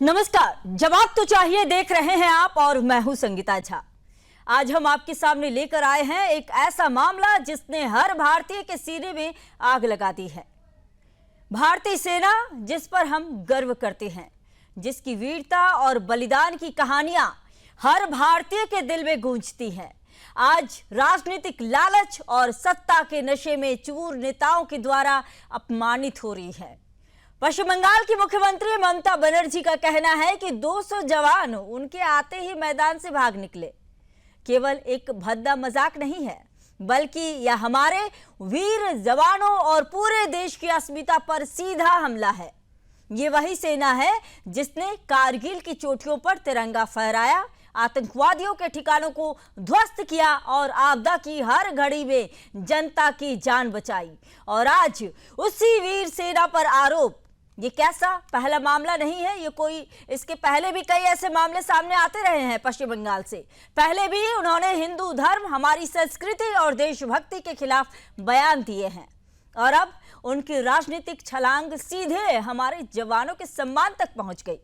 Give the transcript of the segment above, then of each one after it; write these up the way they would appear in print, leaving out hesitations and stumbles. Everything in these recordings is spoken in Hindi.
नमस्कार, जवाब तो चाहिए देख रहे हैं आप और मैं हूं संगीता झा। आज हम आपके सामने लेकर आए हैं एक ऐसा मामला जिसने हर भारतीय के सीने में आग लगा दी है। भारतीय सेना जिस पर हम गर्व करते हैं, जिसकी वीरता और बलिदान की कहानियां हर भारतीय के दिल में गूंजती हैं, आज राजनीतिक लालच और सत्ता के नशे में चूर नेताओं के द्वारा अपमानित हो रही है। पश्चिम बंगाल की मुख्यमंत्री ममता बनर्जी का कहना है कि 200 जवान उनके आते ही मैदान से भाग निकले। केवल एक भद्दा मजाक नहीं है, बल्कि यह हमारे वीर जवानों और पूरे देश की अस्मिता पर सीधा हमला है। ये वही सेना है जिसने कारगिल की चोटियों पर तिरंगा फहराया, आतंकवादियों के ठिकानों को ध्वस्त किया और आपदा की हर घड़ी में जनता की जान बचाई। और आज उसी वीर सेना पर आरोप। ये कैसा पहला मामला नहीं है, ये कोई इसके पहले भी कई ऐसे मामले सामने आते रहे हैं। पश्चिम बंगाल से पहले भी उन्होंने हिंदू धर्म, हमारी संस्कृति और देशभक्ति के खिलाफ बयान दिए हैं और अब उनकी राजनीतिक छलांग सीधे हमारे जवानों के सम्मान तक पहुंच गई।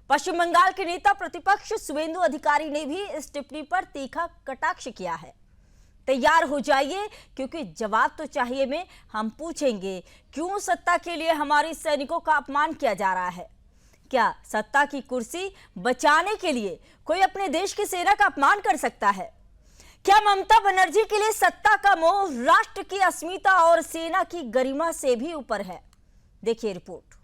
पश्चिम बंगाल के नेता प्रतिपक्ष शुवेंदु अधिकारी ने भी इस टिप्पणी पर तीखा कटाक्ष किया है। तैयार हो जाइए, क्योंकि जवाब तो चाहिए में हम पूछेंगे क्यों सत्ता के लिए हमारे सैनिकों का अपमान किया जा रहा है। क्या सत्ता की कुर्सी बचाने के लिए कोई अपने देश की सेना का अपमान कर सकता है? क्या ममता बनर्जी के लिए सत्ता का मोह राष्ट्र की अस्मिता और सेना की गरिमा से भी ऊपर है? देखिए रिपोर्ट।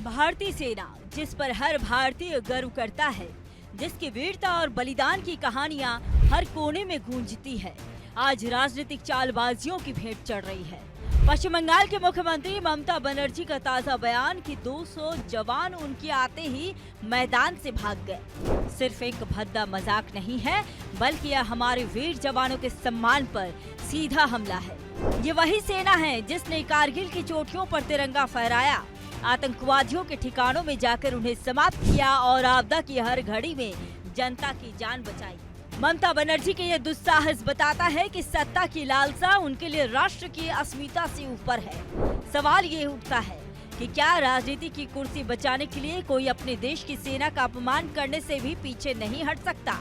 भारतीय सेना जिस पर हर भारतीय गर्व करता है, जिसकी वीरता और बलिदान की कहानियां हर कोने में गूंजती है, आज राजनीतिक चालबाजियों की भेंट चढ़ रही है। पश्चिम बंगाल के मुख्यमंत्री ममता बनर्जी का ताजा बयान कि 200 जवान उनके आते ही मैदान से भाग गए, सिर्फ एक भद्दा मजाक नहीं है, बल्कि यह हमारे वीर जवानों के सम्मान पर सीधा हमला है। ये वही सेना है जिसने कारगिल की चोटियों पर तिरंगा फहराया, आतंकवादियों के ठिकानों में जाकर उन्हें समाप्त किया और आपदा की हर घड़ी में जनता की जान बचाई। ममता बनर्जी के ये दुस्साहस बताता है कि सत्ता की लालसा उनके लिए राष्ट्र की अस्मिता से ऊपर है। सवाल ये उठता है कि क्या राजनीति की कुर्सी बचाने के लिए कोई अपने देश की सेना का अपमान करने से भी पीछे नहीं हट सकता?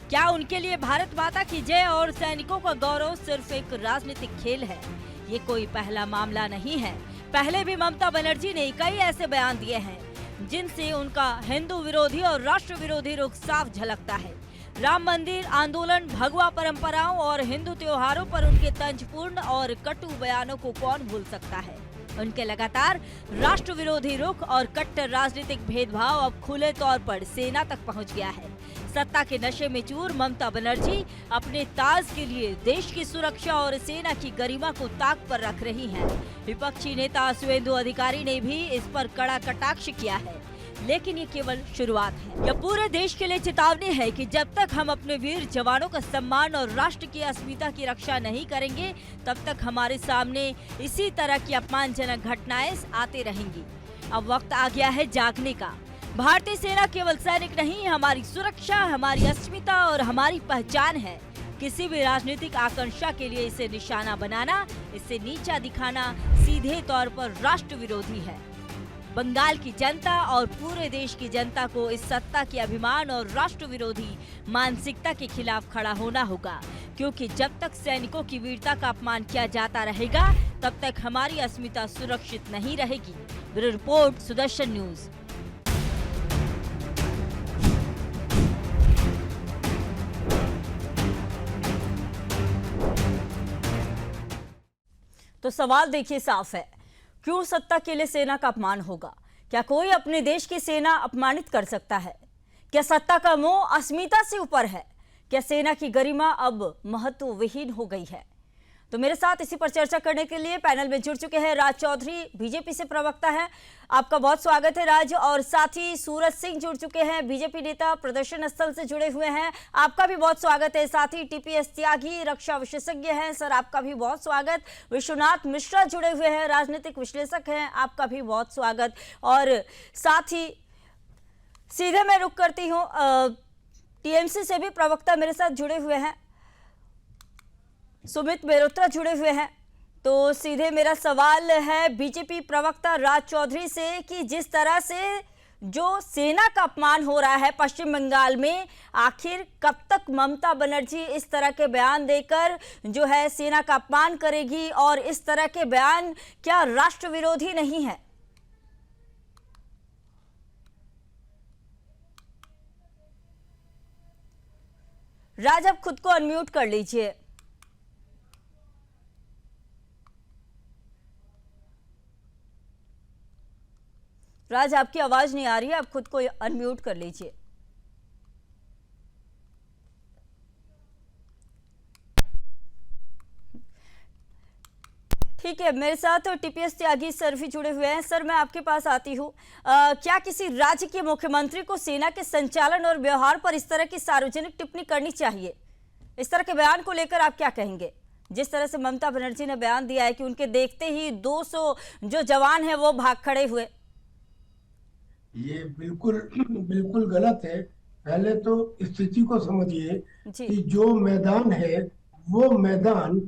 क्या उनके लिए भारत माता की जय और सैनिकों का गौरव सिर्फ एक राजनीतिक खेल है? ये कोई पहला मामला नहीं है। पहले भी ममता बनर्जी ने कई ऐसे बयान दिए हैं जिनसे उनका हिंदू विरोधी और राष्ट्र विरोधी रुख साफ झलकता है। राम मंदिर आंदोलन, भगवा परंपराओं और हिंदू त्योहारों पर उनके तंजपूर्ण और कटु बयानों को कौन भूल सकता है। उनके लगातार राष्ट्र विरोधी रुख और कट्टर राजनीतिक भेदभाव अब खुले तौर पर सेना तक पहुंच गया है। सत्ता के नशे में चूर ममता बनर्जी अपने ताज के लिए देश की सुरक्षा और सेना की गरिमा को ताक पर रख रही हैं। विपक्षी नेता शुवेंदु अधिकारी ने भी इस पर कड़ा कटाक्ष किया है, लेकिन ये केवल शुरुआत है। यह पूरे देश के लिए चेतावनी है कि जब तक हम अपने वीर जवानों का सम्मान और राष्ट्र की अस्मिता की रक्षा नहीं करेंगे, तब तक हमारे सामने इसी तरह की अपमानजनक घटनाएं आती रहेंगी। अब वक्त आ गया है जागने का। भारतीय सेना केवल सैनिक नहीं, हमारी सुरक्षा, हमारी अस्मिता और हमारी पहचान है। किसी भी राजनीतिक आकांक्षा के लिए इसे निशाना बनाना, इसे नीचा दिखाना सीधे तौर पर राष्ट्र विरोधी है। बंगाल की जनता और पूरे देश की जनता को इस सत्ता के अभिमान और राष्ट्र विरोधी मानसिकता के खिलाफ खड़ा होना होगा, क्योंकि जब तक सैनिकों की वीरता का अपमान किया जाता रहेगा, तब तक हमारी अस्मिता सुरक्षित नहीं रहेगी। Bureau report, Sudarshan news. तो सवाल देखिए साफ है, क्यों सत्ता के लिए सेना का अपमान होगा? क्या कोई अपने देश की सेना अपमानित कर सकता है? क्या सत्ता का मोह अस्मिता से ऊपर है? क्या सेना की गरिमा अब महत्व विहीन हो गई है? तो मेरे साथ इसी पर चर्चा करने के लिए पैनल में जुड़ चुके हैं राज चौधरी, बीजेपी से प्रवक्ता हैं। आपका बहुत स्वागत है राज। और साथ ही सूरज सिंह जुड़ चुके हैं, बीजेपी नेता, प्रदर्शन स्थल से जुड़े हुए हैं। आपका भी बहुत स्वागत है। साथ ही टीपीएस त्यागी, रक्षा विशेषज्ञ हैं, सर आपका भी बहुत स्वागत। विश्वनाथ मिश्रा जुड़े हुए हैं, राजनीतिक विश्लेषक हैं, आपका भी बहुत स्वागत। और साथ ही सीधे मैं रुक करती हूँ, टीएमसी से भी प्रवक्ता मेरे साथ जुड़े हुए हैं, सुमित मेहरोत्रा जुड़े हुए हैं। तो सीधे मेरा सवाल है बीजेपी प्रवक्ता राज चौधरी से कि जिस तरह से जो सेना का अपमान हो रहा है पश्चिम बंगाल में, आखिर कब तक ममता बनर्जी इस तरह के बयान देकर जो है सेना का अपमान करेगी, और इस तरह के बयान क्या राष्ट्र विरोधी नहीं है? राज, आप खुद को अनम्यूट कर लीजिए। राज, आपकी आवाज नहीं आ रही है, आप खुद को अनम्यूट कर लीजिए। ठीक है, मेरे साथ टीपीएस त्यागी सर भी जुड़े हुए हैं। सर, मैं आपके पास आती हूँ। क्या किसी राज्य के मुख्यमंत्री को सेना के संचालन और व्यवहार पर इस तरह की सार्वजनिक टिप्पणी करनी चाहिए? इस तरह के बयान को लेकर आप क्या कहेंगे? जिस तरह से ममता बनर्जी ने बयान दिया है कि उनके देखते ही 200 जो जवान हैं वो भाग खड़े हुए। ये बिल्कुल बिल्कुल गलत है। पहले तो स्थिति को समझिए कि जो मैदान है वो मैदान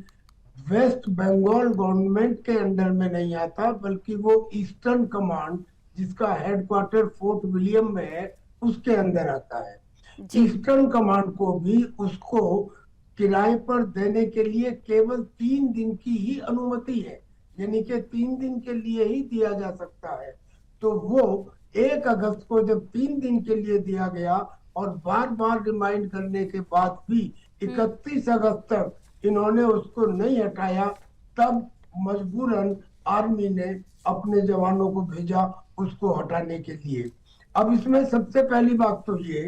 वेस्ट बंगाल गवर्नमेंट के अंडर में नहीं आता, बल्कि वो ईस्टर्न कमांड जिसका हेडक्वार्टर फोर्ट विलियम में है उसके अंदर आता है। ईस्टर्न कमांड को भी उसको किराए पर देने के लिए केवल 3 दिन की ही अनुमति है, यानी कि 3 दिन के लिए ही दिया जा सकता है। तो वो 1 अगस्त को जब 3 दिन के लिए दिया गया और बार बार रिमाइंड करने के बाद भी 31 अगस्त तक इन्होंने उसको नहीं हटाया, तब मजबूरन आर्मी ने अपने जवानों को भेजा उसको हटाने के लिए। अब इसमें सबसे पहली बात तो ये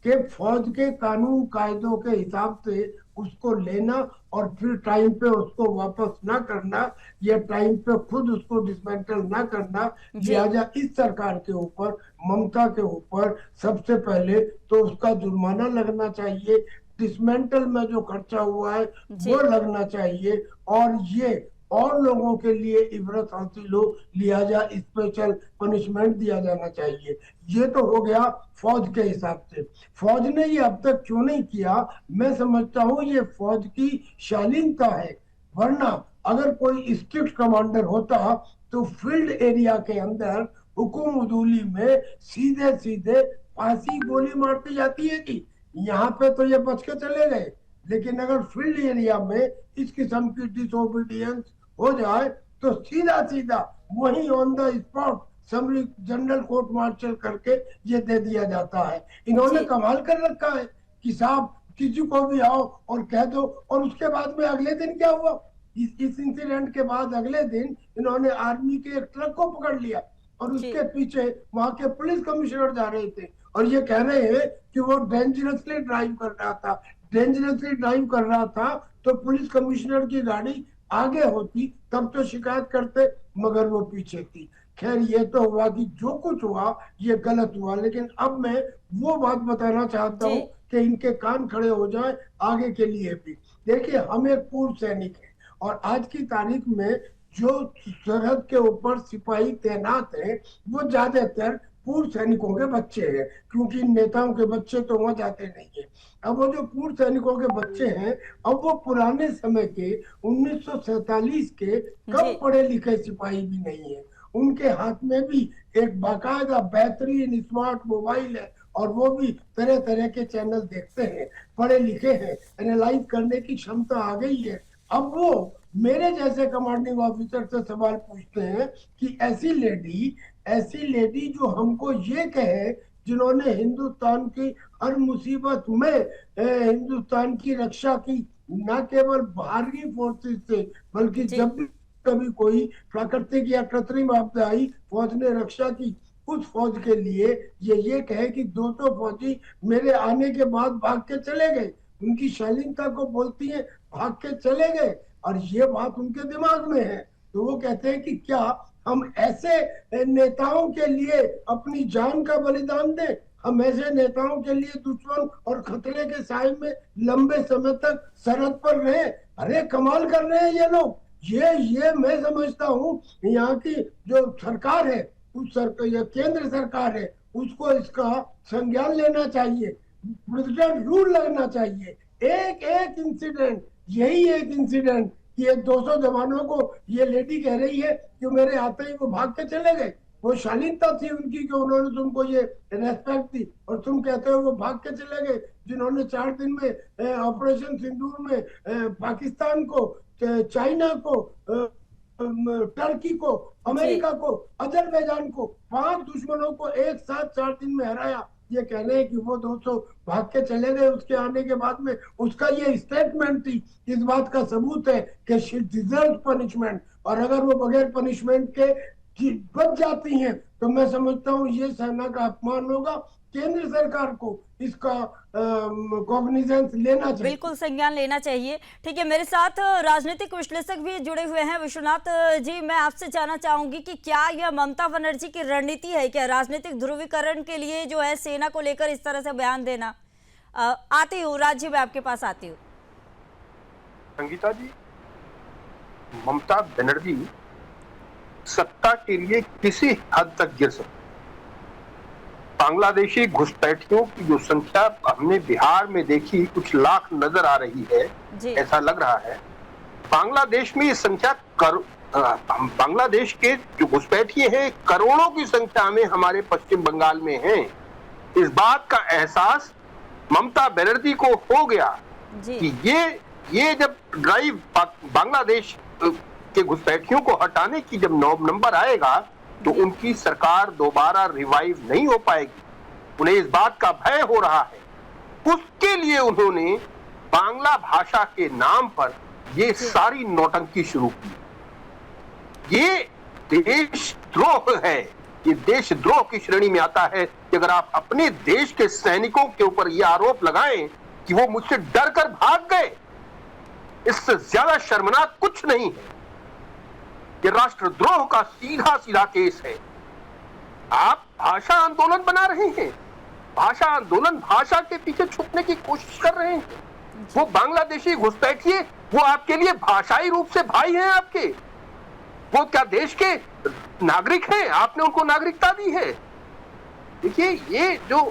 कि फौज के कानून कायदों के हिसाब से उसको लेना और फिर टाइम पे उसको वापस ना करना, या टाइम पे खुद उसको डिसमेंटल ना करना, लिहाजा इस सरकार के ऊपर, ममता के ऊपर सबसे पहले तो उसका जुर्माना लगना चाहिए, डिसमेंटल में जो खर्चा हुआ है वो लगना चाहिए, और ये और लोगों के लिए इबरत हासिल हो, लिहाजा स्पेशल पनिशमेंट दिया जाना चाहिए। ये तो हो गया फौज के हिसाब से। फौज ने ये अब तक क्यों नहीं किया, मैं समझता हूँ ये फौज की शालीनता है। वरना अगर कोई स्ट्रिक्ट कमांडर होता तो फील्ड एरिया के अंदर हुकुम उदूली में सीधे सीधे फांसी गोली मारती जाती है कि यहाँ पे तो ये बच के चले गए, लेकिन अगर फील्ड एरिया में इस किस्म की डिसोबीडियंस हो जाए तो सीधा सीधा वहीं on the spot summary general court martial करके ये दे दिया जाता है। इन्होंने कमाल कर रखा है कि साहब किसी को भी आओ और कह दो, और उसके बाद में अगले दिन क्या हुआ, इस इंसिडेंट के बाद अगले दिन इन्होंने आर्मी के एक ट्रक को पकड़ लिया और उसके पीछे वहां के पुलिस कमिश्नर जा रहे थे और ये कह रहे हैं कि वो डेंजरसली ड्राइव कर रहा था। डेंजरसली ड्राइव कर रहा था तो पुलिस कमिश्नर की गाड़ी आगे होती तब तो शिकायत करते, मगर वो पीछे थी। खैर ये तो हुआ कि जो कुछ हुआ ये गलत हुआ, लेकिन अब मैं वो बात बताना चाहता हूँ कि इनके कान खड़े हो जाए आगे के लिए भी। देखिए, हम एक पूर्व सैनिक हैं और आज की तारीख में जो सरहद के ऊपर सिपाही तैनात हैं वो ज्यादातर पूर्व सैनिकों के बच्चे हैं, क्योंकि नेताओं के बच्चे तो वहां जाते नहीं है। अब वो जो पूर्व सैनिकों के बच्चे हैं, अब वो पुराने समय के 1947 के कम पढ़े लिखे सिपाही भी नहीं है। उनके हाथ में भी एक बाकायदा बेहतरीन स्मार्ट मोबाइल है और वो भी तरह तरह के चैनल देखते हैं, पढ़े लिखे हैं, एनालाइज करने की क्षमता आ गई है। अब वो मेरे जैसे कमांडिंग ऑफिसर से सवाल पूछते हैं कि ऐसी लेडी जो हमको ये कहे, जिन्होंने हिंदुस्तान की हर मुसीबत में हिंदुस्तान की रक्षा की, न केवल बाहरी फोर्सेस से बल्कि जब भी कभी कोई प्राकृतिक या कृत्रिम आपदा आई फौज ने रक्षा की, उस फौज के लिए ये कहे कि 200 फौजी मेरे आने के बाद भाग के चले गए, उनकी शालीनता को बोलती है भाग के चले गए, और ये बात उनके दिमाग में है। तो वो कहते हैं कि क्या हम ऐसे नेताओं के लिए अपनी जान का बलिदान दें, हम ऐसे नेताओं के लिए दुश्मन और खतरे के साए में लंबे समय तक सरहद पर रहे। अरे कमाल कर रहे हैं ये लोग। ये मैं समझता हूँ यहाँ की जो सरकार है, उस सरकार या केंद्र सरकार है, उसको इसका संज्ञान लेना चाहिए, प्रेसिडेंट रूल लगना चाहिए। एक एक इंसिडेंट, यही एक इंसिडेंट कि ये 200 जवानों को ये लेडी कह रही है कि मेरे आते ही वो भाग के चले गए। वो शालीनता थी उनकी कि उन्होंने तुमको ये रेस्पेक्ट दी, और तुम कहते हो वो भाग के चले गए, जिन्होंने 4 दिन में ऑपरेशन सिंदूर में पाकिस्तान को, चाइना को, टर्की को, अमेरिका को, अजरबैजान को, 5 दुश्मनों को एक साथ 4 दिन में हराया। ये कह रहे हैं कि वो 200 भाग के चले गए उसके आने के बाद में, उसका ये स्टेटमेंट थी, इस बात का सबूत है कि शी डिजर्व पनिशमेंट। और अगर वो बगैर पनिशमेंट के बच जाती हैं तो मैं समझता हूँ ये सेना का अपमान होगा। केंद्र सरकार को इसका कॉग्निजेंस लेना चाहिए, बिल्कुल संज्ञान लेना चाहिए। ठीक है, मेरे साथ राजनीतिक विश्लेषक भी जुड़े हुए हैं। विश्वनाथ जी, मैं आपसे जानना चाहूंगी कि क्या यह ममता बनर्जी की रणनीति है, क्या राजनीतिक ध्रुवीकरण के लिए जो है सेना को लेकर इस तरह से बयान देना? आती हूँ राज्य में, आपके पास आती हूँ। संगीता जी, ममता बनर्जी सत्ता के लिए किसी हद तक गिर सकती। बांग्लादेशी घुसपैठियों की जो संख्या हमने बिहार में देखी, कुछ लाख नजर आ रही है, ऐसा लग रहा है। बांग्लादेश में ये संख्या बांग्लादेश के जो घुसपैठिए हैं करोड़ों की संख्या में हमारे पश्चिम बंगाल में हैं। इस बात का एहसास ममता बनर्जी को हो गया कि ये जब ड्राइव बांग्लादेश के घुसपैठियों को हटाने की जब नंबर आएगा तो उनकी सरकार दोबारा रिवाइव नहीं हो पाएगी। उन्हें इस बात का भय हो रहा है। उसके लिए उन्होंने बांग्ला भाषा के नाम पर ये सारी नौटंकी शुरू की। ये देशद्रोह है, ये देशद्रोह की श्रेणी में आता है कि अगर आप अपने देश के सैनिकों के ऊपर यह आरोप लगाएं कि वो मुझसे डर कर भाग गए, इससे ज्यादा शर्मनाक कुछ नहीं है। ये राष्ट्रद्रोह का सीधा सीधा केस है। आप भाषा आंदोलन बना रहे हैं, भाषा आंदोलन, भाषा के पीछे छुपने की कोशिश कर रहे हैं। वो बांग्लादेशी घुसपैठिए, वो आपके लिए भाषाई रूप से भाई हैं आपके। वो क्या देश के नागरिक हैं? आपने उनको नागरिकता दी है। देखिए, ये जो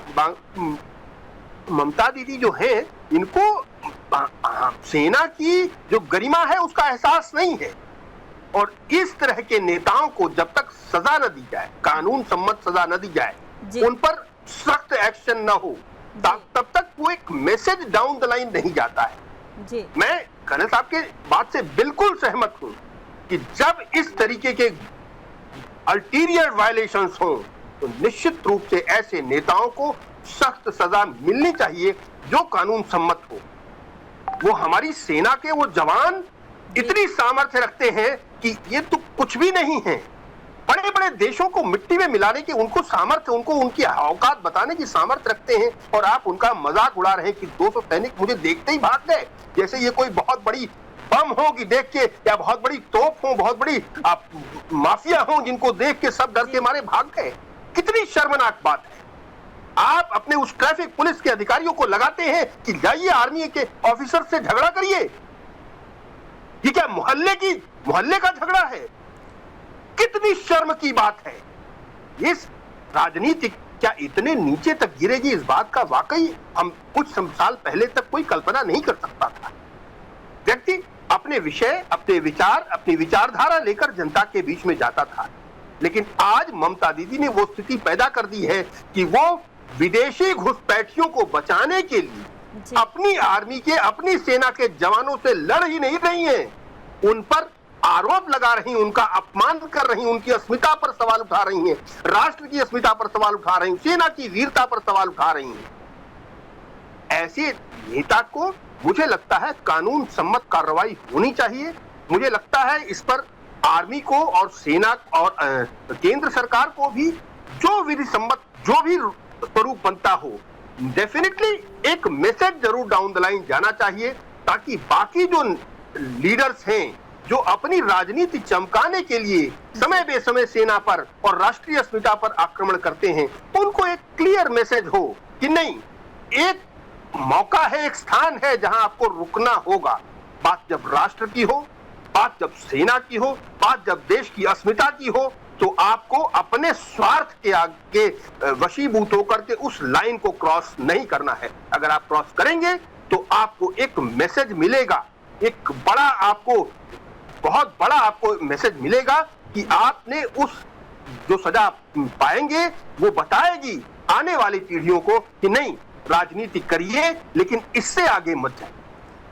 ममता दीदी जो है, इनको सेना की जो गरिमा है उसका एहसास नहीं है। और इस तरह के नेताओं को जब तक सजा न दी जाए, कानून सम्मत सजा न दी जाए, उन पर सख्त एक्शन न हो, तब तक वो एक मैसेज डाउन द लाइन नहीं जाता है। मैं कर्नल साहब के बात से बिल्कुल सहमत हूं कि जब इस तरीके के अल्टीरियर वायलेशंस हो तो निश्चित रूप से ऐसे नेताओं को सख्त सजा मिलनी चाहिए जो कानून सम्मत हो। वो हमारी सेना के वो जवान इतनी सामर्थ्य रखते हैं कि ये तो कुछ भी नहीं है। बड़े बड़े देशों को मिट्टी में मिलाने की उनको सामर्थ्य, उनको उनकी औकात बताने की सामर्थ्य रखते हैं, और आप उनका मजाक उड़ा रहे हैं कि 200 सैनिक मुझे देखते ही भाग गए, जैसे ये कोई बहुत बड़ी बम हो कि देख के, या बहुत बड़ी तोप हो, बहुत बड़ी माफिया हो जिनको देख के सब डर के मारे भाग गए। कितनी शर्मनाक बात है। आप अपने उस ट्रैफिक पुलिस के अधिकारियों को लगाते हैं कि जाइए आर्मी के ऑफिसर से झगड़ा करिए। ये क्या मोहल्ले का झगड़ा है? कितनी शर्म की बात है। इस राजनीति क्या इतने नीचे तक गिरेगी, इस बात का वाकई हम कुछ साल पहले तक कोई कल्पना नहीं कर सकता था। व्यक्ति अपने विषय, अपने विचार, अपनी विचारधारा लेकर जनता के बीच में जाता था, लेकिन आज ममता दीदी ने वो स्थिति पैदा कर दी है कि वो विदेशी घुसपैठियों को बचाने के लिए अपनी आर्मी के, अपनी सेना के जवानों से लड़ ही नहीं रही हैं, उन पर आरोप लगा रही, उनका अपमान कर रही, उनकी अस्मिता पर सवाल उठा रही हैं, राष्ट्र की अस्मिता पर सवाल उठा रही, सेना की वीरता पर सवाल उठा रही हैं। ऐसे नेता को मुझे लगता है कानून सम्मत कार्रवाई होनी चाहिए। मुझे लगता है इस पर आर्मी को और सेना और केंद्र सरकार को भी जो विधि सम्मत जो भी स्वरूप बनता हो, डेफिनेटली एक मैसेज जरूर डाउन द लाइन जाना चाहिए, ताकि बाकी जो लीडर्स हैं जो अपनी राजनीति चमकाने के लिए समय बेसमय सेना पर और राष्ट्रीय अस्मिता पर आक्रमण करते हैं, उनको एक क्लियर मैसेज हो कि नहीं, एक मौका है, एक स्थान है जहां आपको रुकना होगा। बात जब राष्ट्र की हो, बात जब सेना की हो, बात जब देश की अस्मिता की हो, तो आपको अपने स्वार्थ के आगे वशीभूत होकर के उस लाइन को क्रॉस नहीं करना है। अगर आप क्रॉस करेंगे तो आपको एक मैसेज मिलेगा, एक बड़ा आपको, बहुत बड़ा आपको मैसेज मिलेगा कि आपने उस जो सजा पाएंगे वो बताएगी आने वाली पीढ़ियों को कि नहीं, राजनीति करिए लेकिन इससे आगे मत जाइए।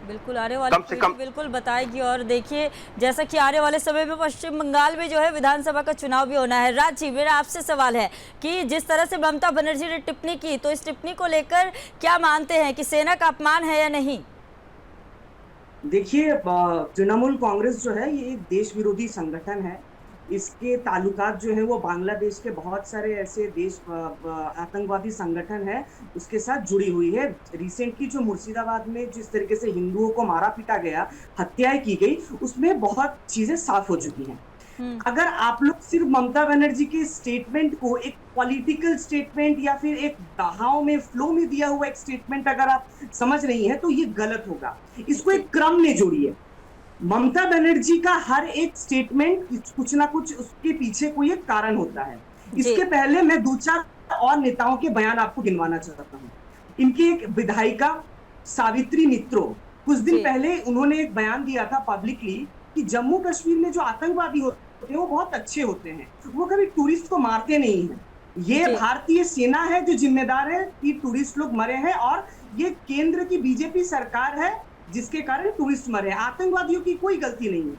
बिल्कुल, आने वाली पीढ़ी बिल्कुल बताएगी। और देखिए, जैसा कि आने वाले समय में पश्चिम बंगाल में जो है विधानसभा का चुनाव भी होना है। राज जी, मेरा आपसे सवाल है कि जिस तरह से ममता बनर्जी ने टिप्पणी की, तो इस टिप्पणी को लेकर क्या मानते हैं कि सेना का अपमान है या नहीं? देखिए, तृणमूल कांग्रेस जो है ये एक देश विरोधी संगठन है। इसके ताल्लुकात जो है वो बांग्लादेश के बहुत सारे ऐसे देश आतंकवादी संगठन है उसके साथ जुड़ी हुई है। रिसेंटली जो मुर्शिदाबाद में जिस तरीके से हिंदुओं को मारा पीटा गया, हत्याएं की गई, उसमें बहुत चीजें साफ हो चुकी हैं। अगर आप लोग सिर्फ ममता बनर्जी के स्टेटमेंट को एक पॉलिटिकल स्टेटमेंट या फिर एक बहाव में, फ्लो में दिया हुआ एक स्टेटमेंट अगर आप समझ रही हैं तो ये गलत होगा। इसको एक क्रम में जोड़िए। ममता बनर्जी का हर एक स्टेटमेंट कुछ ना कुछ उसके पीछे कोई एक कारण होता है। इसके पहले मैं 2-4 और नेताओं के बयान आपको गिनवाना चाहता हूँ। इनकी एक विधायिका सावित्री मित्रो, कुछ दिन पहले उन्होंने एक बयान दिया था पब्लिकली कि जम्मू कश्मीर में जो आतंकवादी होते हैं वो बहुत अच्छे होते हैं, वो कभी टूरिस्ट को मारते नहीं है। ये भारतीय सेना है जो जिम्मेदार है कि टूरिस्ट लोग मरे हैं, और ये केंद्र की बीजेपी सरकार है जिसके कारण टूरिस्ट मरे। आतंकवादियों की कोई गलती नहीं है।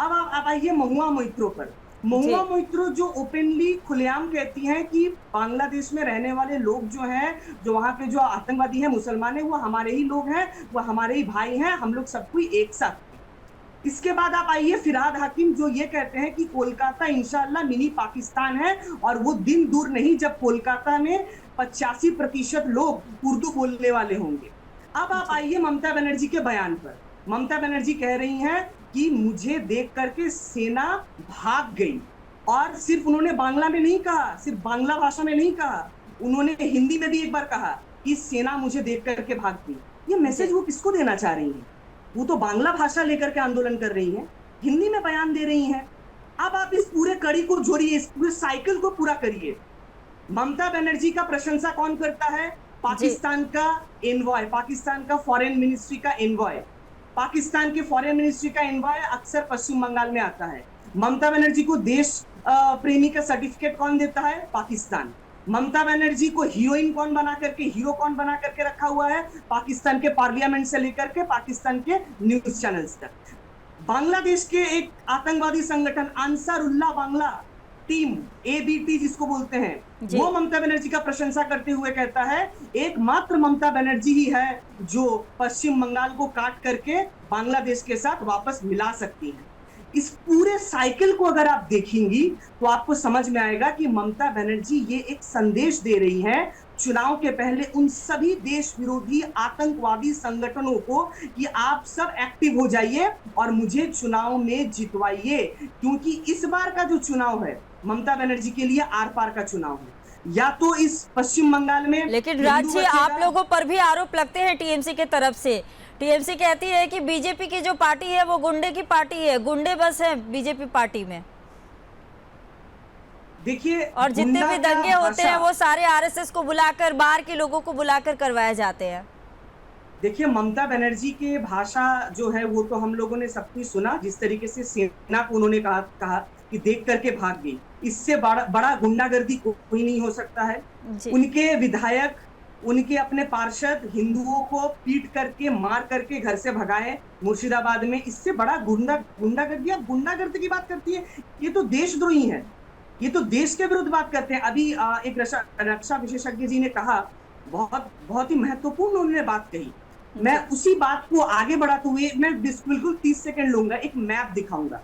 अब आप आइए महुआ मोइत्रो पर। महुआ मोइत्रो जो ओपनली खुलेआम कहती हैं कि बांग्लादेश में रहने वाले लोग जो हैं, जो वहां पे जो आतंकवादी हैं, मुसलमान है, वो हमारे ही लोग हैं, वो हमारे ही भाई हैं, हम लोग सब कोई एक साथ। इसके बाद आप आइए फिरहाद हाकिम जो ये कहते हैं कि कोलकाता इंशाल्लाह मिनी पाकिस्तान है, और वो दिन दूर नहीं जब कोलकाता में 85% लोग उर्दू बोलने वाले होंगे। अब आप आइए ममता बनर्जी के बयान पर। ममता बनर्जी कह रही हैं कि मुझे देख करके सेना भाग गई, और सिर्फ उन्होंने बांग्ला में नहीं कहा, सिर्फ बांग्ला भाषा में नहीं कहा, उन्होंने हिंदी में भी एक बार कहा कि सेना मुझे देख करके भाग गई। ये मैसेज वो किसको देना चाह रही हैं? वो तो बांग्ला भाषा लेकर के आंदोलन कर रही हैं, हिंदी में बयान दे रही हैं। अब आप इस पूरे कड़ी को जोड़िए, इस पूरे साइकिल को पूरा करिए। ममता बनर्जी का प्रशंसा कौन करता है? पाकिस्तान का एनवॉय, पाकिस्तान का फॉरेन मिनिस्ट्री का एनवॉय। पाकिस्तान के फॉरेन मिनिस्ट्री का एनवॉय अक्सर पश्चिम बंगाल में आता है। ममता बनर्जी को देश प्रेमी का सर्टिफिकेट कौन देता है? पाकिस्तान। ममता बनर्जी को हीरोइन कौन बना करके, हीरो कौन बना करके रखा हुआ है? पाकिस्तान के पार्लियामेंट से लेकर के पाकिस्तान के न्यूज चैनल्स तक। बांग्लादेश के एक आतंकवादी संगठन अंसारुल्लाह बांग्ला टीम, ABT जिसको बोलते हैं, वो ममता बनर्जी का प्रशंसा करते हुए कहता है एकमात्र ममता बनर्जी ही है जो पश्चिम बंगाल को काट करके बांग्लादेश के साथ वापस मिला सकती है। इस पूरे साइकिल को अगर आप देखेंगी तो आपको समझ में आएगा कि ममता बनर्जी ये एक संदेश दे रही है चुनाव के पहले उन सभी देश विरोधी आतंकवादी संगठनों को कि आप सब एक्टिव हो जाइए और मुझे चुनाव में जितवाइए, क्योंकि इस बार का जो चुनाव है ममता बनर्जी के लिए आर पार का चुनाव है। या तो इस पश्चिम बंगाल में, लेकिन राज्य आप लोगों पर भी आरोप लगते हैं टीएमसी के तरफ से। टीएमसी कहती है कि बीजेपी की जो पार्टी है वो गुंडे की पार्टी है, गुंडे बस है बीजेपी पार्टी में। देखिए, और जितने भी दंगे होते हैं वो सारे आरएसएस को बुलाकर, बाहर के लोगों को बुलाकर करवाए जाते हैं। देखिए, ममता बनर्जी के भाषा जो है वो तो हम लोगों ने सब कुछ सुना, जिस तरीके से सेना को उन्होंने कहा कि देख करके भाग गई। इससे बड़ा गुंडागर्दी कोई नहीं हो सकता है। उनके विधायक, उनके अपने पार्षद हिंदुओं को पीट करके, मार करके घर से भगाए मुर्शिदाबाद में, इससे बड़ा गुंडागर्दी। आप गुंडागर्दी की बात करती है, ये तो देशद्रोही है, ये तो देश के विरुद्ध बात करते हैं। अभी एक रक्षा विशेषज्ञ जी ने कहा, बहुत ही महत्वपूर्ण उन्होंने बात कही। मैं उसी बात को आगे बढ़ाते हुए मैं बिल्कुल 30 सेकंड लूंगा, एक मैप दिखाऊंगा।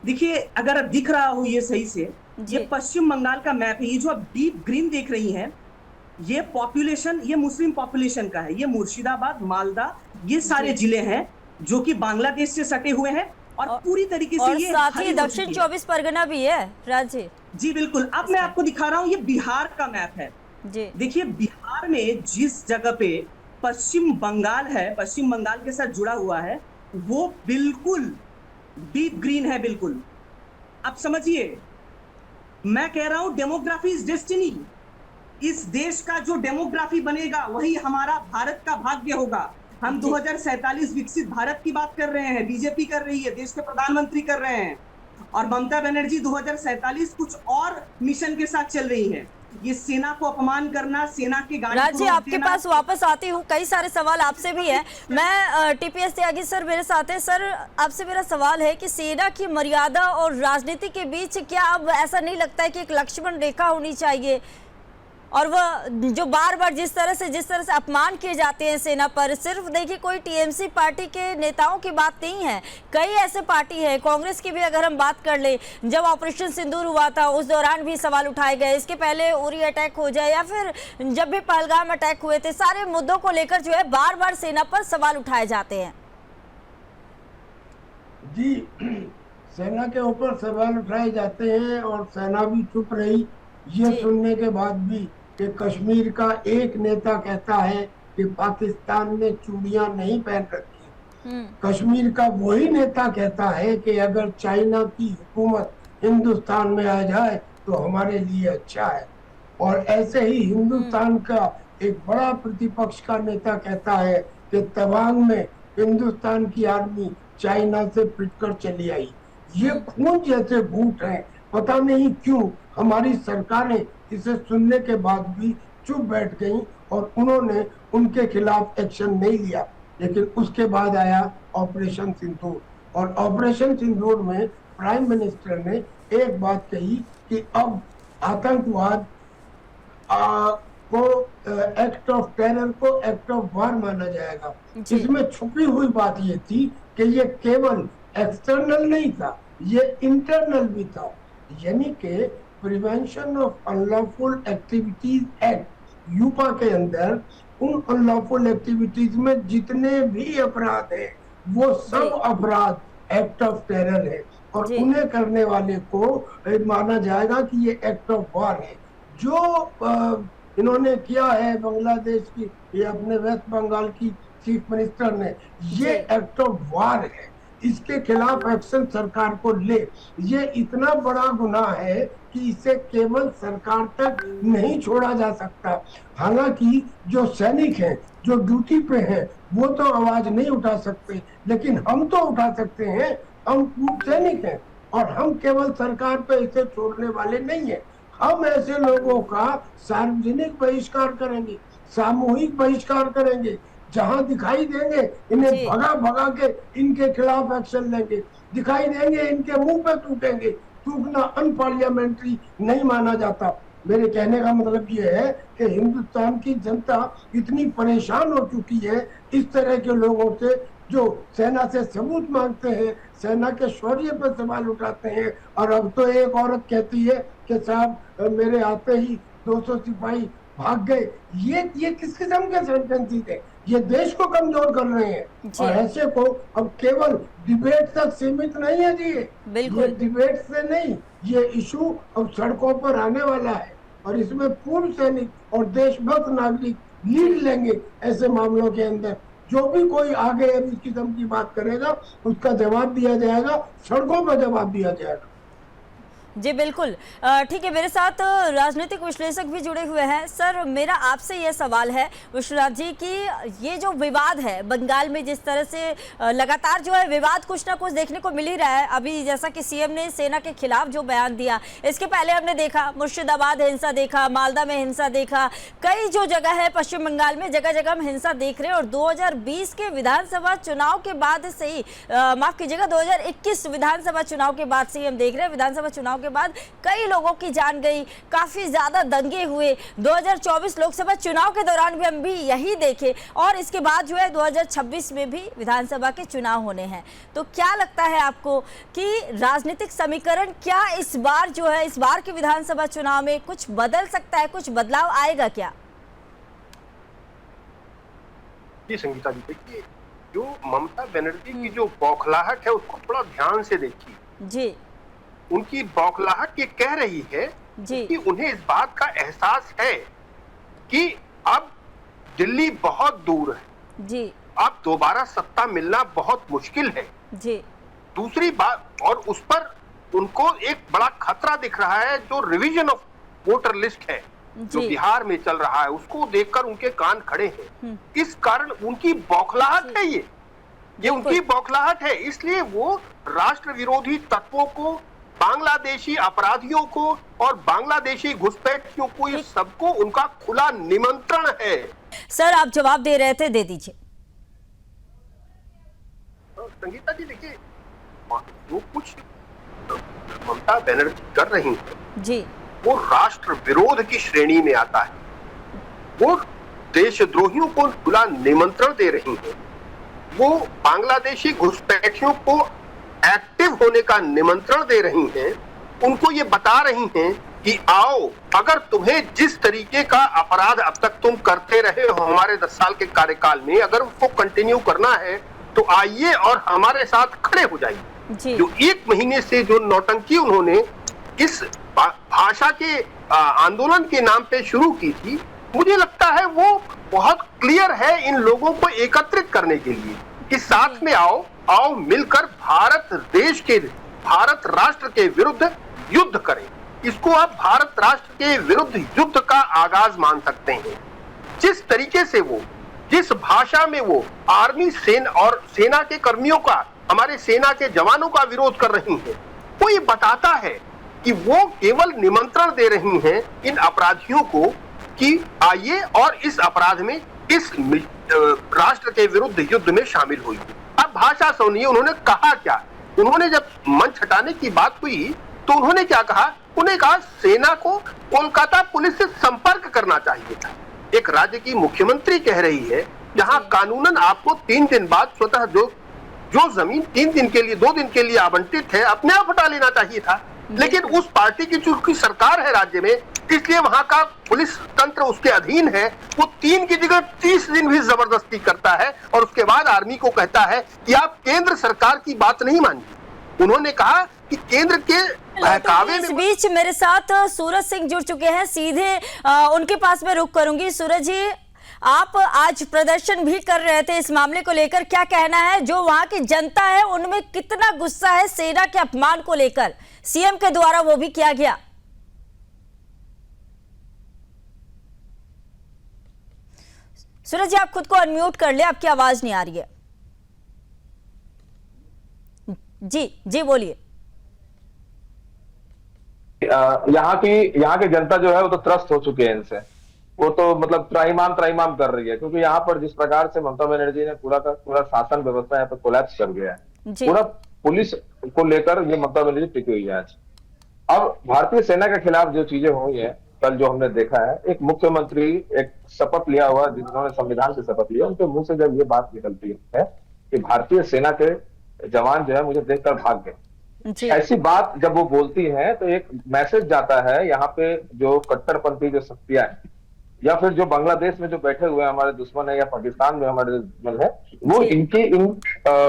देखिए, अगर दिख रहा हो ये सही से, ये पश्चिम बंगाल का मैप है। ये जो आप डीप ग्रीन देख रही हैं, ये पॉपुलेशन, ये मुस्लिम पॉपुलेशन का है। ये मुर्शिदाबाद, मालदा, ये सारे जिले हैं जो कि बांग्लादेश से सटे हुए हैं, और पूरी तरीके से ये साथ ही दक्षिण 24 परगना भी है राज्य। जी बिल्कुल। अब मैं आपको दिखा रहा हूँ, ये बिहार का मैप है। देखिए, बिहार में जिस जगह पे पश्चिम बंगाल है, पश्चिम बंगाल के साथ जुड़ा हुआ है, वो बिल्कुल डीप ग्रीन है, बिल्कुल। आप समझिए, मैं कह रहा हूं डेमोग्राफी इज डेस्टिनी। इस देश का जो डेमोग्राफी बनेगा वही हमारा भारत का भाग्य होगा। हम 2047 विकसित भारत की बात कर रहे हैं, बीजेपी कर रही है, देश के प्रधानमंत्री कर रहे हैं, और ममता बनर्जी 2047 कुछ और मिशन के साथ चल रही है। ये सेना को अपमान करना, सेना की गाड़ी राज जी आपके पास वापस आती हूँ, कई सारे सवाल आपसे भी है। मैं टीपीएस त्यागी सर मेरे साथ है। सर आपसे मेरा सवाल है कि सेना की मर्यादा और राजनीति के बीच क्या अब ऐसा नहीं लगता है कि एक लक्ष्मण रेखा होनी चाहिए? और वह जो बार बार जिस तरह से अपमान किए जाते हैं सेना पर, सिर्फ देखिए कोई टीएमसी पार्टी के नेताओं की बात नहीं है, कई ऐसे पार्टी है, कांग्रेस की भी अगर हम बात कर ले, जब ऑपरेशन सिंदूर हुआ था उस दौरान भी सवाल उठाए गए, इसके पहले उरी अटैक हो जाए या फिर जब भी पहलगाम अटैक हुए थे, सारे मुद्दों को लेकर जो है बार बार सेना पर सवाल उठाए जाते हैं। जी, सेना के ऊपर सवाल उठाए जाते हैं और सेना भी चुप रही ये सुनने के बाद भी कि कश्मीर का एक नेता कहता है कि पाकिस्तान ने चूड़ियां नहीं पहन रखी। कश्मीर का वही नेता कहता है कि अगर चाइना की हुकूमत हिंदुस्तान में आ जाए तो हमारे लिए अच्छा है। और ऐसे ही हिंदुस्तान का एक बड़ा प्रतिपक्ष का नेता कहता है कि तवांग में हिंदुस्तान की आर्मी चाइना से पिटकर चली आई। ये खून जैसे घूंट है, पता नहीं क्यों हमारी सरकारें इसे सुनने के बाद भी चुप बैठ गईं और उन्होंने उनके खिलाफ एक्शन नहीं लिया। लेकिन उसके बाद आया ऑपरेशन सिंदूर, और ऑपरेशन सिंदूर में प्राइम मिनिस्टर ने एक बात कही कि अब आतंकवाद को एक्ट ऑफ टेरर को एक्ट ऑफ वार माना जाएगा। इसमें छुपी हुई बात ये थी कि ये केवल एक्सटर्नल नहीं था, ये इंटरनल भी था। यानी कि prevention of unlawful activities act यूपा के अंदर उन अनलॉफुल एक्टिविटीज में जितने भी अपराध हैं वो सब अपराध एक्ट ऑफ टेरर है और उन्हें करने वाले को माना जाएगा कि ये एक्ट ऑफ वार है। जो इन्होंने किया है बांग्लादेश की, ये अपने वेस्ट बंगाल की चीफ मिनिस्टर ने, ये एक्ट ऑफ वार है। इसके खिलाफ एक्शन सरकार को ले। ये इतना बड़ा गुनाह है कि इसे केवल सरकार तक नहीं छोड़ा जा सकता। हालांकि जो सैनिक हैं, जो ड्यूटी पे हैं, वो तो आवाज नहीं उठा सकते, लेकिन हम तो उठा सकते हैं। हम पूर्व सैनिक हैं और हम केवल सरकार पे इसे छोड़ने वाले नहीं है। हम ऐसे लोगों का सार्वजनिक बहिष्कार करेंगे, सामूहिक बहिष्कार करेंगे। जहां दिखाई देंगे इन्हें भगा भगा के इनके खिलाफ एक्शन लेंगे, दिखाई देंगे इनके मुंह पे थूकेंगे। थूकना अनपार्लियामेंट्री नहीं माना जाता। मेरे कहने का मतलब ये है कि हिंदुस्तान की जनता इतनी परेशान हो चुकी है इस तरह के लोगों से जो सेना से सबूत मांगते हैं, सेना के शौर्य पर सवाल उठाते हैं। और अब तो एक औरत कहती है कि साहब मेरे आते ही 200 सिपाही भाग गए। ये किस किस्म के सेंटेंसेस है? ये देश को कमजोर कर रहे हैं। और ऐसे को अब केवल डिबेट तक सीमित नहीं है जी, ये डिबेट से नहीं, ये इशू अब सड़कों पर आने वाला है और इसमें पूर्व सैनिक और देशभक्त नागरिक लीड लेंगे। ऐसे मामलों के अंदर जो भी कोई आगे इस किस्म की बात करेगा उसका जवाब दिया जाएगा, सड़कों पर जवाब दिया जाएगा। जी बिल्कुल, ठीक है। मेरे साथ राजनीतिक विश्लेषक भी जुड़े हुए हैं। सर मेरा आपसे ये सवाल है विश्वनाथ जी कि ये जो विवाद है बंगाल में, जिस तरह से लगातार जो है विवाद कुछ ना कुछ देखने को मिल ही रहा है। अभी जैसा कि सीएम ने सेना के खिलाफ जो बयान दिया, इसके पहले हमने देखा मुर्शिदाबाद हिंसा देखा, मालदा में हिंसा देखा, कई जो जगह है पश्चिम बंगाल में जगह जगह हम हिंसा देख रहे हैं। और 2020 के विधानसभा चुनाव के बाद से ही, माफ कीजिएगा 2021 विधानसभा चुनाव के बाद से ही हम देख रहे हैं विधानसभा चुनाव के बाद कई लोगों की जान गई, काफी ज्यादा दंगे हुए। 2024 लोकसभा चुनाव के दौरान भी हम भी यही देखे और इसके बाद जो है 2026 में भी विधानसभा के चुनाव होने हैं। तो क्या लगता है आपको कि राजनीतिक समीकरण क्या इस बार जो है, इस बार के विधानसभा चुनाव में कुछ बदल सकता है, कुछ बदलाव आएगा क्या? जी संगीता जी, देखिए जो ममता बनर्जी की जो बौखलाहट है उसको थोड़ा ध्यान से देखिए जी। उनकी बौखलाहट ये कह रही है कि उन्हें इस बात का एहसास है कि अब दिल्ली बहुत दूर है जी, अब दोबारा सत्ता मिलना बहुत मुश्किल है जी। दूसरी बात, और उस पर उनको एक बड़ा खतरा दिख रहा है। जो रिवीजन ऑफ वोटर लिस्ट है जो बिहार में चल रहा है, उसको देखकर उनके कान खड़े हैं। इस कारण उनकी बौखलाहट है, ये उनकी बौखलाहट है। इसलिए वो राष्ट्र विरोधी तत्वों को, बांग्लादेशी अपराधियों को और बांग्लादेशी घुसपैठियों को, ये सबको उनका खुला निमंत्रण है। सर आप जवाब दे रहे थे, दे दीजिए। संगीता जी देखिए, जो कुछ ममता बनर्जी कर रही है जी, वो राष्ट्र विरोध की श्रेणी में आता है। वो देशद्रोहियों को खुला निमंत्रण दे रही है। वो बांग्लादेशी घुसपैठियों को एक्टिव होने का निमंत्रण दे रही हैं। उनको ये बता रही हैं कि आओ, अगर तुम्हें जिस तरीके का अपराध अब तक तुम करते रहे हो हमारे 10 साल के कार्यकाल में, अगर उसको कंटिन्यू करना है तो आइए और हमारे साथ खड़े हो जाइए। जो 1 महीने से जो नौटंकी उन्होंने इस भाषा के आंदोलन के नाम पे शुरू की थी, मुझे लगता है वो बहुत क्लियर है इन लोगों को एकत्रित करने के लिए कि साथ में आओ मिलकर भारत राष्ट्र के विरुद्ध युद्ध करें। इसको आप भारत राष्ट्र के विरुद्ध युद्ध का आगाज मान सकते हैं। जिस तरीके से वो, जिस भाषा में वो आर्मी सेना के कर्मियों का, हमारे सेना के जवानों का विरोध कर रही है, वो ये बताता है कि वो केवल निमंत्रण दे रही हैं इन अपराधियों को कि आइए और इस अपराध में, इस राष्ट्र के विरुद्ध युद्ध में शामिल हुई। अब भाषा सुनिए, उन्होंने कहा क्या? उन्होंने जब मंच हटाने की बात हुई तो उन्होंने क्या कहा? उन्हें कहा सेना को कोलकाता पुलिस से संपर्क करना चाहिए था। एक राज्य की मुख्यमंत्री कह रही है जहां कानूनन आपको 3 दिन बाद स्वतः जो जमीन 3 दिन के लिए, 2 दिन के लिए आवंटित है, अपने आप हटा लेना चाहिए था। लेकिन उस पार्टी की चूंकि सरकार है राज्य में, इसलिए वहां का पुलिस तंत्र उसके अधीन है। वो 3 की जगह 30 दिन भी जबरदस्ती करता है और उसके बाद आर्मी को कहता है कि आप केंद्र सरकार की बात नहीं मानिए। उन्होंने कहा कि केंद्र के बहकावे इस बीच मेरे साथ सूरज सिंह जुड़ चुके हैं, सीधे उनके पास में रुक करूंगी। सूरज जी, आप आज प्रदर्शन भी कर रहे थे इस मामले को लेकर, क्या कहना है? जो वहां की जनता है उनमें कितना गुस्सा है सेना के अपमान को लेकर, सीएम के द्वारा वो भी किया गया? सूरज जी आप खुद को अनम्यूट कर ले, आपकी आवाज नहीं आ रही है। जी बोलिए। यहाँ की जनता जो है वो तो त्रस्त हो चुके हैं इनसे। वो तो मतलब त्राहिमाम कर रही है, क्योंकि यहाँ पर जिस प्रकार से ममता बनर्जी ने पूरा का पूरा शासन व्यवस्था यहाँ पर कोलैप्स कर गया है। पूरा पुलिस को लेकर ये ममता बनर्जी टिकी हुई है आज। अब भारतीय सेना के खिलाफ जो चीजें हुई है, कल जो हमने देखा है, एक मुख्यमंत्री एक शपथ लिया हुआ, जिन्होंने संविधान से शपथ लिया, उनके मुंह से जब ये बात निकलती है कि भारतीय सेना के जवान जो है मुझे देखकर भाग गए, ऐसी बात जब वो बोलती है तो एक मैसेज जाता है यहाँ पे जो कट्टरपंथी जो शक्तियां हैं या फिर जो बांग्लादेश में जो बैठे हुए हमारे दुश्मन है या पाकिस्तान में हमारे दुश्मन है, वो इनकी इन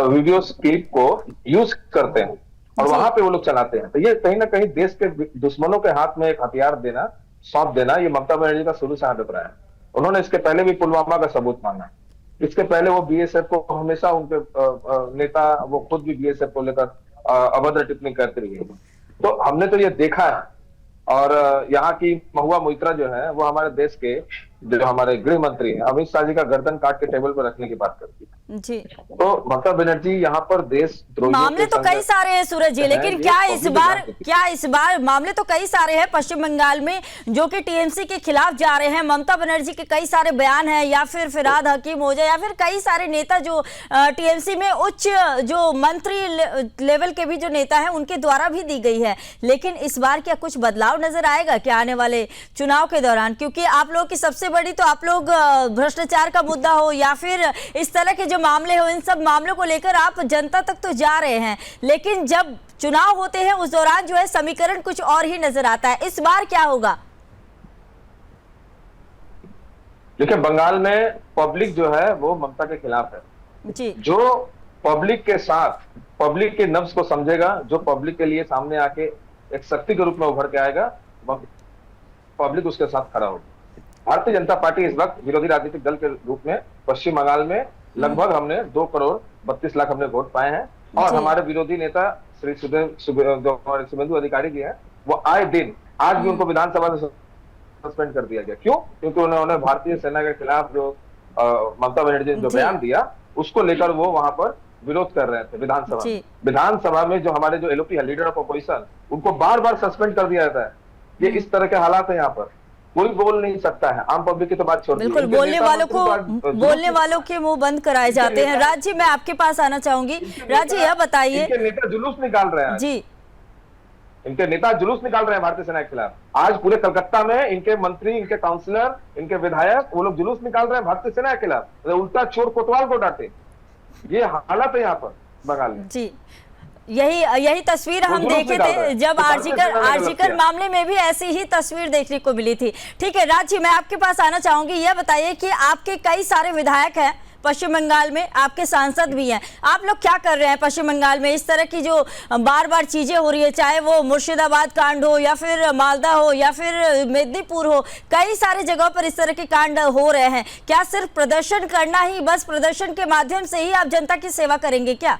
वीडियो क्लिप को यूज करते हैं और वहां पे वो लोग चलाते हैं। तो ये कहीं ना कहीं देश के दुश्मनों के हाथ में एक हथियार देना, सौंप देना, ये ममता बनर्जी का शुरू से आदत रहा है। उन्होंने इसके पहले भी पुलवामा का सबूत मांगा, इसके पहले वो बीएसएफ को हमेशा उनके नेता, वो खुद भी बीएसएफ को लेकर अभद्र टिप्पणी करते रही। तो हमने तो ये देखा है। और यहाँ की महुआ मोइत्रा जो है वो हमारे देश के जो हमारे गृह मंत्री हैं, अमित शाह जी का गर्दन काट के टेबल पर रखने की बात करती है जी। तो ममता बनर्जी यहाँ पर देशद्रोही मामले तो कई सारे हैं सूरज जी, लेकिन क्या इस बार मामले तो कई सारे हैं पश्चिम बंगाल में जो कि टीएमसी के खिलाफ जा रहे हैं। ममता बनर्जी के कई सारे बयान हैं, या फिर फिरहाद हकीम हो जाए या फिर कई सारे नेता जो टीएमसी में उच्च जो मंत्री लेवल के भी जो नेता है उनके द्वारा भी दी गई है। लेकिन इस बार क्या कुछ बदलाव नजर आएगा क्या आने वाले चुनाव के दौरान? क्योंकि आप लोग की सबसे बड़ी तो आप लोग भ्रष्टाचार का मुद्दा हो या फिर इस तरह के जो मामले हो, इन सब मामलों को लेकर आप जनता तक तो जा रहे हैं, लेकिन जब चुनाव होते हैं उस दौरान जो है समीकरण कुछ और ही नजर आता है। इस बार क्या होगा? देखिए, बंगाल में पब्लिक जो है वो ममता के खिलाफ है जी। जो पब्लिक के साथ, पब्लिक के नब्ज को समझेगा, जो पब्लिक के लिए सामने आके एक शक्ति के रूप में उभर के आएगा, पब्लिक उसके साथ खड़ा होगा। भारतीय जनता पार्टी इस वक्त विरोधी राजनीतिक दल के रूप में पश्चिम बंगाल में लगभग हमने 2 करोड़ 32 लाख हमने वोट पाए हैं और हमारे विरोधी नेता श्री जो हमारे शुभेंदु अधिकारी जी हैं, वो आए दिन आज भी उनको विधानसभा से सस्पेंड कर दिया गया। क्यों? क्योंकि उन्होंने भारतीय सेना के खिलाफ जो ममता बनर्जी ने जो बयान दिया, उसको लेकर वो वहां पर विरोध कर रहे थे विधानसभा। विधानसभा में जो हमारे जो एलओपी है, लीडर ऑफ अपोजिशन, उनको बार बार सस्पेंड कर दिया जाता है। ये इस तरह के हालात है यहाँ पर, कोई बोल नहीं सकता है। आम पब्लिक की तो बात छोड़ बिल्कुल, बोलने वालों के मुंह बंद कराए जाते हैं। राज जी, मैं आपके पास आना चाहूंगी। राज जी, यह बताइए, इनके नेता जुलूस निकाल रहे हैं जी, इनके नेता जुलूस निकाल रहे हैं भारतीय सेना के खिलाफ। आज पूरे कलकत्ता में इनके मंत्री, इनके काउंसलर, इनके विधायक, वो लोग जुलूस निकाल रहे हैं भारतीय सेना के खिलाफ। उल्टा चोर कोतवाल को डांटे, ये हालत है यहाँ पर बंगाल में जी। यही तस्वीर हम देखे थे जब आरजीकर मामले में भी ऐसी ही तस्वीर देखने को मिली थी। ठीक है राज जी, मैं आपके पास आना चाहूंगी। यह बताइए कि आपके कई सारे विधायक हैं पश्चिम बंगाल में, आपके सांसद भी हैं, आप लोग क्या कर रहे हैं पश्चिम बंगाल में? इस तरह की जो बार बार चीजें हो रही है, चाहे वो मुर्शिदाबाद कांड हो या फिर मालदा हो या फिर मेदिनीपुर हो, कई सारे जगहों पर इस तरह के कांड हो रहे हैं। क्या सिर्फ प्रदर्शन करना ही, बस प्रदर्शन के माध्यम से ही आप जनता की सेवा करेंगे क्या?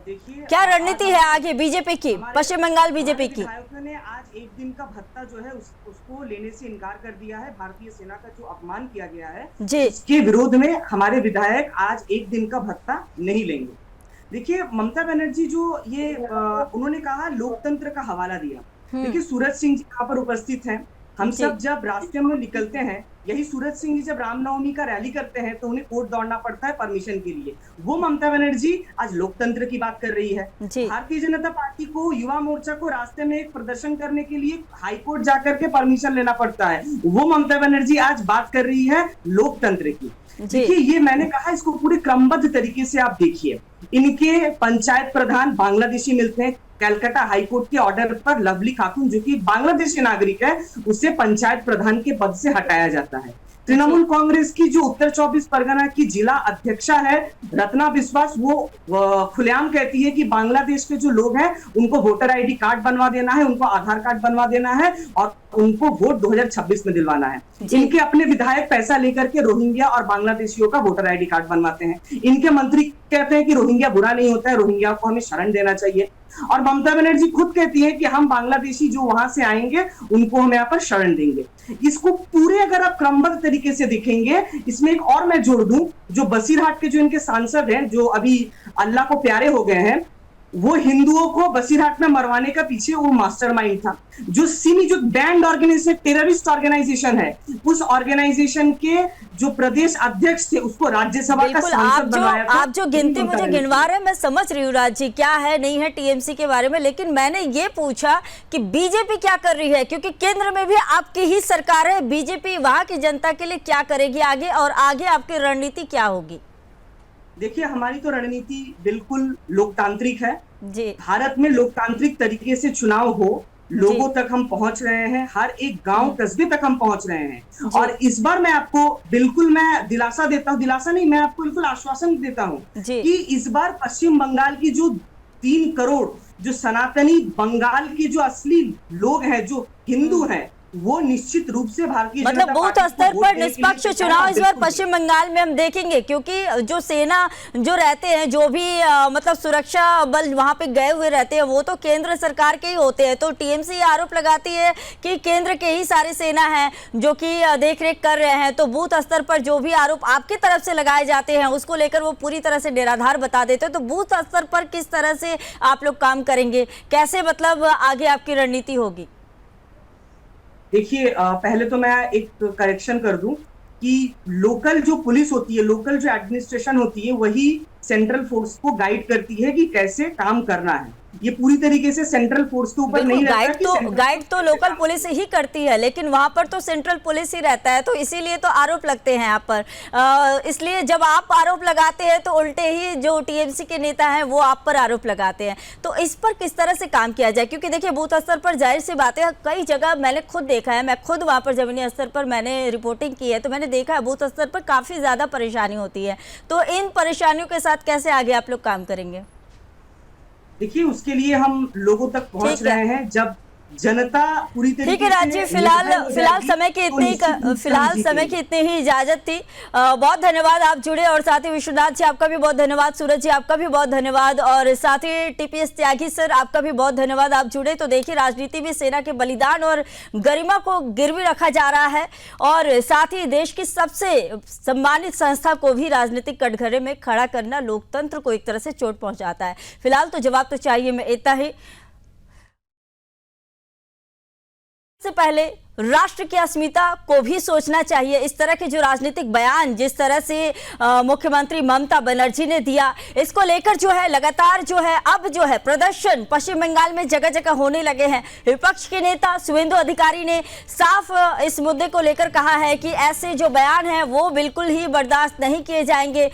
देखिए, क्या रणनीति है आगे बीजेपी की, पश्चिम बंगाल बीजेपी की? विधायकों ने आज एक दिन का भत्ता जो है उसको लेने से इनकार कर दिया है। भारतीय सेना का जो अपमान किया गया है जी, इसके विरोध में हमारे विधायक आज एक दिन का भत्ता नहीं लेंगे। देखिए, ममता बनर्जी जो ये उन्होंने कहा लोकतंत्र का हवाला दिया। देखिए, सूरज सिंह जी यहाँ पर उपस्थित हैं। हम सब जब रास्ते में निकलते हैं, यही सूरज सिंह जी जब रामनवमी का रैली करते हैं तो उन्हें कोर्ट दौड़ना पड़ता है परमिशन के लिए। वो ममता बनर्जी आज लोकतंत्र की बात कर रही है। भारतीय जनता पार्टी को, युवा मोर्चा को रास्ते में एक प्रदर्शन करने के लिए हाईकोर्ट जाकर के परमिशन लेना पड़ता है। वो ममता बनर्जी आज बात कर रही है लोकतंत्र की। देखिए, ये मैंने कहा, इसको पूरे क्रमबद्ध तरीके से आप देखिए। इनके पंचायत प्रधान बांग्लादेशी मिलते हैं। कलकत्ता हाईकोर्ट के ऑर्डर पर लवली खातून, जो कि बांग्लादेशी नागरिक है, उसे पंचायत प्रधान के पद से हटाया जाता है। तृणमूल कांग्रेस की जो उत्तर 24 परगना की जिला अध्यक्षा है रत्ना विश्वास, वो खुलेआम कहती है कि बांग्लादेश के जो लोग हैं उनको वोटर आईडी कार्ड बनवा देना है, उनको आधार कार्ड बनवा देना है और उनको वोट 2026 में दिलवाना है। इनके अपने विधायक पैसा लेकर के रोहिंग्या और बांग्लादेशियों का वोटर आईडी कार्ड बनवाते हैं। इनके मंत्री कहते हैं कि रोहिंग्या बुरा नहीं होता है, रोहिंग्या को हमें शरण देना चाहिए। और ममता बनर्जी खुद कहती है कि हम बांग्लादेशी जो वहां से आएंगे उनको हम यहाँ पर शरण देंगे। इसको पूरे अगर आप क्रमबद्ध तरीके से देखेंगे, इसमें एक और मैं जोड़ दूं, जो बसीरहाट के जो इनके सांसद हैं, जो अभी अल्लाह को प्यारे हो गए हैं, वो हिंदुओं को बसीरहाट में मरवाने का पीछे वो मास्टरमाइंड था। जो सिमी, जो बैंड ऑर्गेनाइजेशन, टेररिस्ट ऑर्गेनाइजेशन है, उस ऑर्गेनाइजेशन के जो प्रदेश अध्यक्ष थे उसको राज्यसभा का सांसद बनाया था। आप जो गिनती मुझे गिनवा रहे हैं, मैं समझ रही हूँ राज जी क्या है नहीं है टीएमसी के बारे में, लेकिन मैंने ये पूछा कि बीजेपी क्या कर रही है, क्योंकि केंद्र में भी आपकी ही सरकार है। बीजेपी वहां की जनता के लिए क्या करेगी आगे, और आगे आपकी रणनीति क्या होगी? देखिए, हमारी तो रणनीति बिल्कुल लोकतांत्रिक है जी। भारत में लोकतांत्रिक तरीके से चुनाव हो, लोगों तक हम पहुंच रहे हैं, हर एक गांव कस्बे तक हम पहुंच रहे हैं। और इस बार मैं आपको बिल्कुल मैं दिलासा देता हूं, दिलासा नहीं, मैं आपको बिल्कुल आश्वासन देता हूं कि इस बार पश्चिम बंगाल की जो 3 करोड़ जो सनातनी बंगाल के जो असली लोग हैं, जो हिंदू हैं, वो निश्चित रूप से भारतीय मतलब बूथ स्तर पर निष्पक्ष चुनाव इस बार पश्चिम बंगाल में हम देखेंगे, क्योंकि जो सेना जो रहते हैं, जो भी मतलब सुरक्षा बल वहां पे गए हुए रहते हैं, वो तो केंद्र सरकार के ही होते हैं। तो टीएमसी आरोप लगाती है कि केंद्र के ही सारी सेना है जो कि देखरेख कर रहे हैं। तो बूथ स्तर पर जो भी आरोप आपकी तरफ से लगाए जाते हैं उसको लेकर वो पूरी तरह से निराधार बता देते हैं। तो बूथ स्तर पर किस तरह से आप लोग काम करेंगे, कैसे मतलब आगे आपकी रणनीति होगी? देखिए, पहले तो मैं एक करेक्शन कर दूं कि लोकल जो पुलिस होती है, लोकल जो एडमिनिस्ट्रेशन होती है, वही सेंट्रल फोर्स को गाइड करती है कि कैसे काम करना है। ये पूरी तरीके से सेंट्रल फोर्स के ऊपर नहीं रहता। गाइड तो लोकल पुलिस ही करती है, लेकिन वहां पर तो सेंट्रल पुलिस ही रहता है। तो इसीलिए तो आरोप लगते हैं आप पर। इसलिए जब आप आरोप लगाते हैं तो उल्टे ही जो टीएमसी के नेता हैं वो आप पर आरोप लगाते हैं। तो इस पर किस तरह से काम किया जाए? क्योंकि देखिए, बूथ स्तर पर जाहिर सी बात है, कई जगह मैंने खुद देखा है, मैं खुद वहां पर जमीनी स्तर पर मैंने रिपोर्टिंग की है, तो मैंने देखा है बूथ स्तर पर काफी ज्यादा परेशानी होती है। तो इन परेशानियों के साथ कैसे आगे आप लोग काम करेंगे? देखिए, उसके लिए हम लोगों तक पहुंच रहे हैं। जब जनता पूरी तरीके ठीक है राजीव, फिलहाल समय की इतनी ही इजाजत थी। बहुत धन्यवाद, आप जुड़े, और साथ ही विश्वनाथ जी आपका भी बहुत धन्यवाद, सूरज जी आपका भी बहुत धन्यवाद, और साथ ही टीपीएस त्यागी सर आपका भी बहुत धन्यवाद, आप जुड़े। तो देखिए, राजनीति में सेना के बलिदान और गरिमा को गिरवी रखा जा रहा है, और साथ ही देश की सबसे सम्मानित संस्था को भी राजनीतिक कटघरे में खड़ा करना लोकतंत्र को एक तरह से चोट पहुंचाता है। फिलहाल तो जवाब तो चाहिए में इतना ही। से पहले राष्ट्र की अस्मिता को भी सोचना चाहिए। इस तरह के जो राजनीतिक बयान जिस तरह से मुख्यमंत्री ममता बनर्जी ने दिया, इसको लेकर जो है लगातार जो है अब जो है प्रदर्शन पश्चिम बंगाल में जगह जगह होने लगे हैं। विपक्ष के नेता शुभेंदु अधिकारी ने साफ इस मुद्दे को लेकर कहा है कि ऐसे जो बयान हैं वो बिल्कुल ही बर्दाश्त नहीं किए जाएंगे।